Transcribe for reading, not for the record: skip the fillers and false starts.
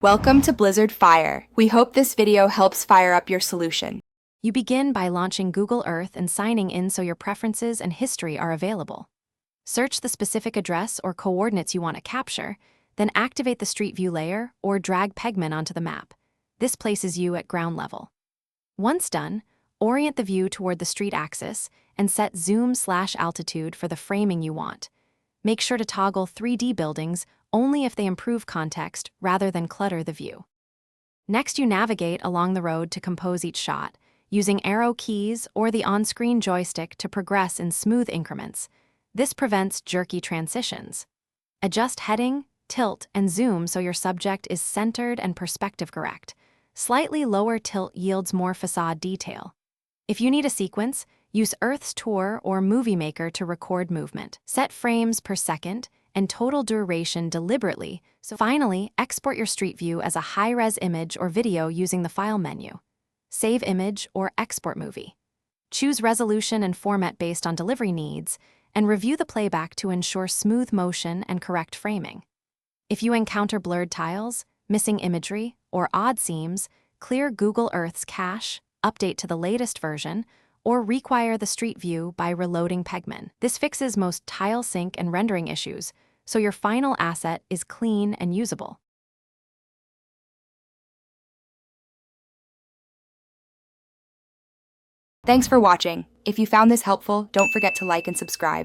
Welcome to Blizzard Fire. We hope this video helps fire up your solution. You begin by launching Google Earth and signing in so your preferences and history are available. Search the specific address or coordinates you want to capture, then activate the Street View layer or drag Pegman onto the map. This places you at ground level. Once done, orient the view toward the street axis and set zoom/altitude for the framing you want. Make sure to toggle 3D buildings only if they improve context rather than clutter the view. Next, you navigate along the road to compose each shot, using arrow keys or the on-screen joystick to progress in smooth increments. This prevents jerky transitions. Adjust heading, tilt, and zoom so your subject is centered and perspective correct. Slightly lower tilt yields more facade detail. If you need a sequence, use Earth's Tour or Movie Maker to record movement. Set frames per second and total duration deliberately, so finally, export your street view as a high-res image or video using the File menu. Save image or export movie. Choose resolution and format based on delivery needs, and review the playback to ensure smooth motion and correct framing. If you encounter blurred tiles, missing imagery, or odd seams, clear Google Earth's cache, update to the latest version, or require the street view by reloading Pegman. This fixes most tile sync and rendering issues, so your final asset is clean and usable. Thanks for watching. If you found this helpful, don't forget to like and subscribe.